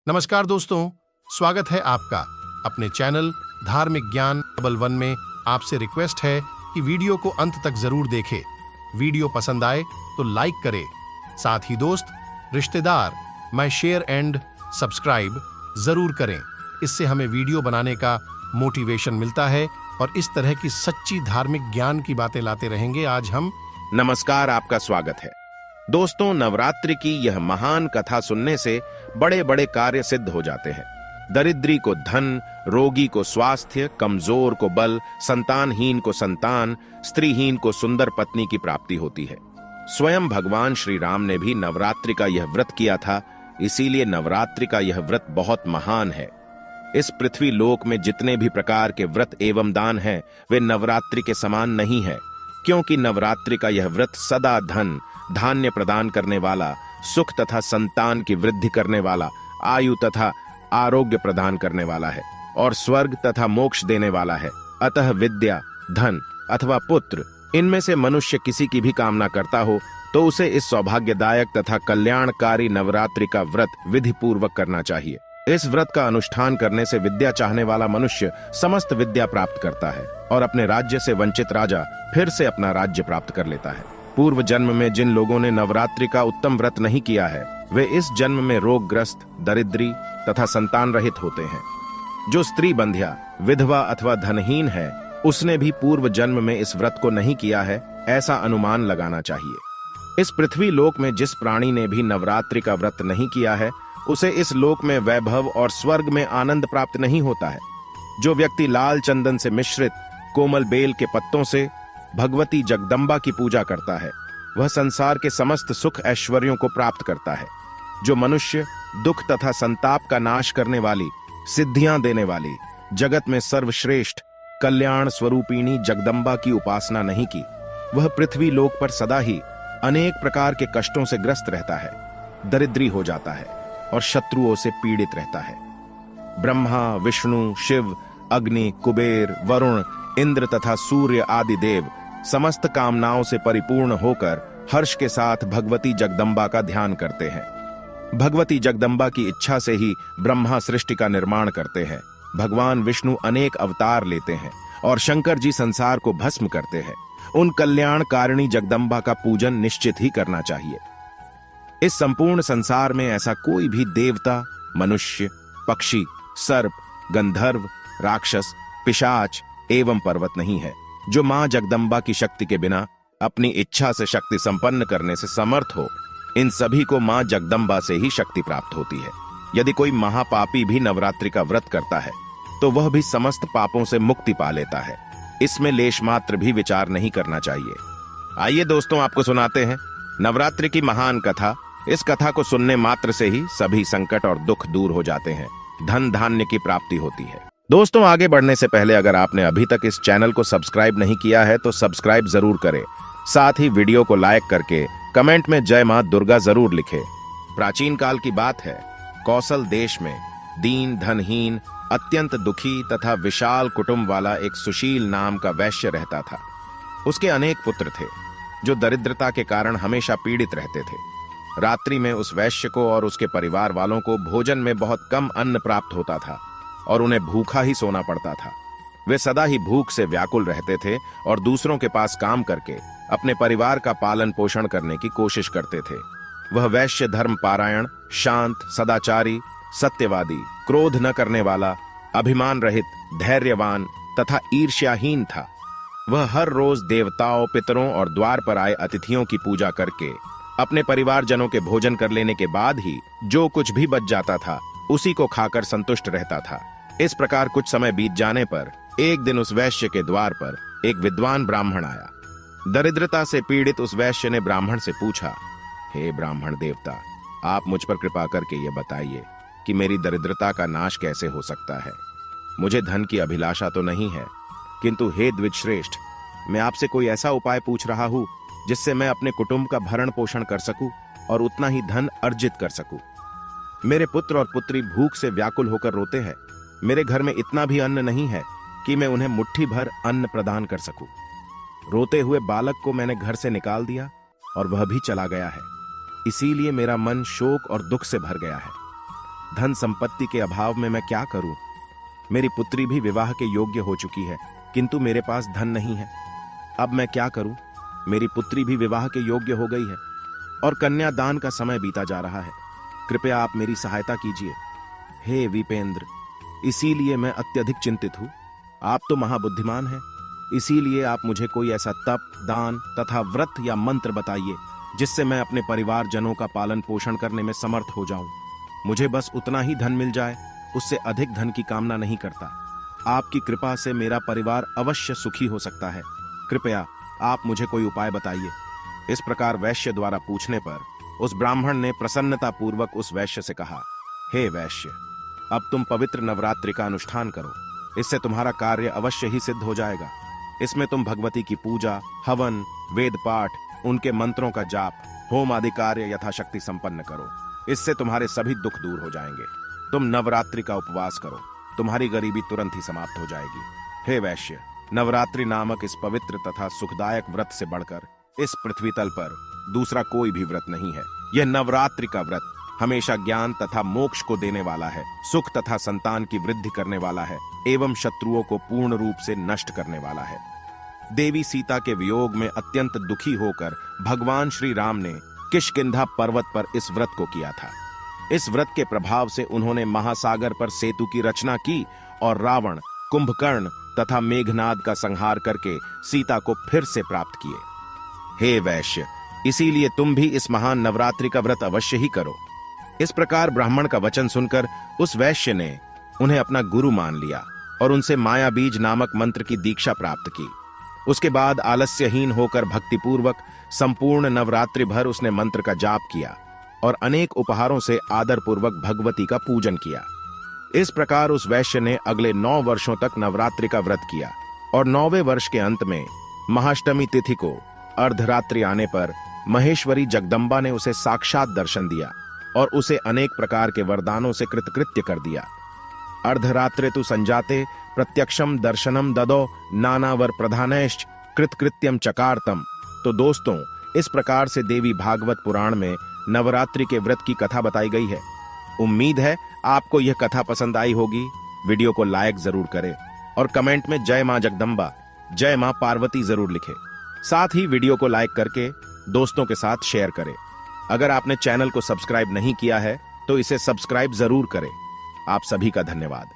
नमस्कार दोस्तों, स्वागत है आपका अपने चैनल धार्मिक ज्ञान डबल वन में। आपसे रिक्वेस्ट है कि वीडियो को अंत तक जरूर देखें। वीडियो पसंद आए तो लाइक करें, साथ ही दोस्त, रिश्तेदार में शेयर एंड सब्सक्राइब जरूर करें। इससे हमें वीडियो बनाने का मोटिवेशन मिलता है और इस तरह की सच्ची धार्मिक ज्ञान की बातें लाते रहेंगे। आज हम नमस्कार, आपका स्वागत है दोस्तों। नवरात्रि की यह महान कथा सुनने से बड़े बड़े कार्य सिद्ध हो जाते हैं। दरिद्री को धन, रोगी को स्वास्थ्य, कमजोर को बल, संतानहीन को संतान, स्त्रीहीन को सुंदर पत्नी की प्राप्ति होती है। स्वयं भगवान श्री राम ने भी नवरात्रि का यह व्रत किया था, इसीलिए नवरात्रि का यह व्रत बहुत महान है। इस पृथ्वी लोक में जितने भी प्रकार के व्रत एवं दान हैं, वे नवरात्रि के समान नहीं है, क्योंकि नवरात्रि का यह व्रत सदा धन धान्य प्रदान करने वाला, सुख तथा संतान की वृद्धि करने वाला, आयु तथा आरोग्य प्रदान करने वाला है और स्वर्ग तथा मोक्ष देने वाला है। अतः विद्या, धन अथवा पुत्र, इनमें से मनुष्य किसी की भी कामना करता हो तो उसे इस सौभाग्यदायक तथा कल्याणकारी नवरात्रि का व्रत विधि पूर्वक करना चाहिए। इस व्रत का अनुष्ठान करने से विद्या चाहने वाला मनुष्य समस्त विद्या प्राप्त करता है और अपने राज्य से वंचित राजा फिर से अपना राज्य प्राप्त कर लेता है। पूर्व जन्म में जिन लोगों ने नवरात्रि का उत्तम व्रत नहीं किया है, वे इस जन्म में रोगग्रस्त, दरिद्री तथा संतान रहित होते हैं। जो स्त्री बंध्या, विधवा अथवा धनहीन है, उसने भी पूर्व जन्म में इस व्रत को नहीं किया है, ऐसा अनुमान लगाना चाहिए। इस पृथ्वी लोक में जिस प्राणी ने भी नवरात्रि का व्रत नहीं किया है, उसे इस लोक में वैभव और स्वर्ग में आनंद प्राप्त नहीं होता है। जो व्यक्ति लाल चंदन से मिश्रित कोमल बेल के पत्तों से भगवती जगदम्बा की पूजा करता है, वह संसार के समस्त सुख ऐश्वर्यों को प्राप्त करता है। जो मनुष्य दुख तथा संताप का नाश करने वाली, सिद्धियां देने वाली, जगत में सर्वश्रेष्ठ कल्याण स्वरूपिणी जगदम्बा की उपासना नहीं की, वह पृथ्वी लोक पर सदा ही अनेक प्रकार के कष्टों से ग्रस्त रहता है, दरिद्री हो जाता है और शत्रुओं से पीड़ित रहता है। ब्रह्मा, विष्णु, शिव, अग्नि, कुबेर, वरुण, इंद्र तथा सूर्य आदि देव समस्त कामनाओं से परिपूर्ण होकर हर्ष के साथ भगवती जगदम्बा का ध्यान करते हैं। भगवती जगदम्बा की इच्छा से ही ब्रह्मा सृष्टि का निर्माण करते हैं। भगवान विष्णु अनेक अवतार लेते हैं और शंकर जी संसार को भस्म करते हैं। उन कल्याणकारिणी जगदम्बा का पूजन निश्चित ही करना चाहिए। इस संपूर्ण संसार में ऐसा कोई भी देवता, मनुष्य, पक्षी, सर्प, गंधर्व, राक्षस, पिशाच एवं पर्वत नहीं है जो मां जगदम्बा की शक्ति के बिना अपनी इच्छा से शक्ति संपन्न करने से समर्थ हो। इन सभी को मां जगदम्बा से ही शक्ति प्राप्त होती है। यदि कोई महापापी भी नवरात्रि का व्रत करता है तो वह भी समस्त पापों से मुक्ति पा लेता है। इसमें लेश मात्र भी विचार नहीं करना चाहिए। आइए दोस्तों, आपको सुनाते हैं नवरात्रि की महान कथा। इस कथा को सुनने मात्र से ही सभी संकट और दुख दूर हो जाते हैं, धन धान्य की प्राप्ति होती है। दोस्तों, आगे बढ़ने से पहले अगर आपने अभी तक इस चैनल को सब्सक्राइब नहीं किया है तो सब्सक्राइब जरूर करें। साथ ही वीडियो को लाइक करके कमेंट में जय मां दुर्गा जरूर लिखें। प्राचीन काल की बात है, कौशल देश में दीन, धनहीन, अत्यंत दुखी तथा विशाल कुटुंब वाला एक सुशील नाम का वैश्य रहता था। उसके अनेक पुत्र थे जो दरिद्रता के कारण हमेशा पीड़ित रहते थे। रात्रि में उस वैश्य को और उसके परिवार वालों को भोजन में बहुत कम अन्न प्राप्त होता था और उन्हें भूखा ही सोना पड़ता था। वे सदा ही भूख से व्याकुल रहते थे और दूसरों के पास काम करके अपने परिवार का पालन पोषण करने की कोशिश करते थे। वह वैश्य धर्म पारायण, शांत, सदाचारी, सत्यवादी, क्रोध न करने वाला, अभिमान रहित, धैर्यवान तथा ईर्ष्याहीन था। वह हर रोज देवताओं, पितरों और द्वार पर आए अतिथियों की पूजा करके अपने परिवारजनों के भोजन कर लेने के बाद ही जो कुछ भी बच जाता था उसी को खाकर संतुष्ट रहता था। इस प्रकार कुछ समय बीत जाने पर एक दिन उस वैश्य के द्वार पर एक विद्वान ब्राह्मण आया। दरिद्रता से पीड़ित उस वैश्य ने ब्राह्मण से पूछा, हे ब्राह्मण देवता, आप मुझ पर कृपा करके ये बताइए कि मेरी दरिद्रता का नाश कैसे हो सकता है। मुझे धन की अभिलाषा तो नहीं है, किंतु हे द्विजश्रेष्ठ, मैं आपसे कोई ऐसा उपाय पूछ रहा हूं जिससे मैं अपने कुटुंब का भरण पोषण कर सकूं और उतना ही धन अर्जित कर सकूं। मेरे पुत्र और पुत्री भूख से व्याकुल होकर रोते हैं। मेरे घर में इतना भी अन्न नहीं है कि मैं उन्हें मुट्ठी भर अन्न प्रदान कर सकूं। रोते हुए बालक को मैंने घर से निकाल दिया और वह भी चला गया है। इसीलिए मेरा मन शोक और दुख से भर गया है। धन संपत्ति के अभाव में मैं क्या करूं? मेरी पुत्री भी विवाह के योग्य हो चुकी है, किंतु मेरे पास धन नहीं है। अब मैं क्या करूं? मेरी पुत्री भी विवाह के योग्य हो गई है और कन्यादान का समय बीता जा रहा है। कृपया आप मेरी सहायता कीजिए। हे विपेंद्र, इसीलिए मैं अत्यधिक चिंतित हूं। आप तो महाबुद्धिमान हैं, इसीलिए आप मुझे कोई ऐसा तप, दान तथा व्रत या मंत्र बताइए जिससे मैं अपने परिवारजनों का पालन पोषण करने में समर्थ हो जाऊं। मुझे बस उतना ही धन मिल जाए, उससे अधिक धन की कामना नहीं करता। आपकी कृपा से मेरा परिवार अवश्य सुखी हो सकता है। कृपया आप मुझे कोई उपाय बताइए। इस प्रकार वैश्य द्वारा पूछने पर उस ब्राह्मण ने प्रसन्नता पूर्वक उस वैश्य से कहा, हे वैश्य, अब तुम पवित्र नवरात्रि का अनुष्ठान करो, इससे तुम्हारा कार्य अवश्य ही सिद्ध हो जाएगा। इसमें तुम भगवती की पूजा, हवन, वेद पाठ, उनके मंत्रों का जाप, होम आदि कार्य यथाशक्ति संपन्न करो। इससे तुम्हारे सभी दुख दूर हो जाएंगे। तुम नवरात्रि का उपवास करो, तुम्हारी गरीबी तुरंत ही समाप्त हो जाएगी। हे वैश्य, नवरात्रि नामक इस पवित्र तथा सुखदायक व्रत से बढ़कर इस पृथ्वी तल पर दूसरा कोई भी व्रत नहीं है। यह नवरात्रि का व्रत हमेशा ज्ञान तथा मोक्ष को देने वाला है, सुख तथा संतान की वृद्धि करने वाला है एवं शत्रुओं को पूर्ण रूप से नष्ट करने वाला है। देवी सीता के वियोग में अत्यंत दुखी होकर भगवान श्री राम ने किष्किंधा पर्वत पर इस व्रत को किया था। इस व्रत के प्रभाव से उन्होंने महासागर पर सेतु की रचना की और रावण, कुंभकर्ण तथा मेघनाद का संहार करके सीता को फिर से प्राप्त किए। हे वैश्य, इसीलिए तुम भी इस महान नवरात्रि का व्रत अवश्य ही करो। इस प्रकार ब्राह्मण का वचन सुनकर उस वैश्य ने उन्हें अपना गुरु मान लिया और उनसे माया बीज नामक मंत्र की दीक्षा प्राप्त की। उसके बाद आलस्यहीन होकर भक्तिपूर्वक संपूर्ण नवरात्रि भर उसने मंत्र का जाप किया और अनेक उपहारों से आदरपूर्वक भगवती का पूजन किया। इस प्रकार उस वैश्य ने अगले 9 वर्षों तक नवरात्रि का व्रत किया और 9वें वर्ष के अंत में महाअष्टमी तिथि को अर्धरात्रि आने पर महेश्वरी जगदम्बा ने उसे साक्षात दर्शन दिया और उसे अनेक प्रकार के वरदानों से कृतकृत्य कर दिया। अर्धरात्रे तु संजाते प्रत्यक्षम दर्शनम ददो नानावर प्रधानैश्च कृतकृत्यम चकारतम। तो दोस्तों, इस प्रकार से देवी भागवत पुराण में नवरात्रि के व्रत की कथा बताई गई है। उम्मीद है आपको यह कथा पसंद आई होगी। वीडियो को लाइक जरूर करें और कमेंट में जय मां जगदम्बा, जय मां पार्वती जरूर लिखें। साथ ही वीडियो को लाइक करके दोस्तों के साथ शेयर करें। अगर आपने चैनल को सब्सक्राइब नहीं किया है तो इसे सब्सक्राइब जरूर करें। आप सभी का धन्यवाद।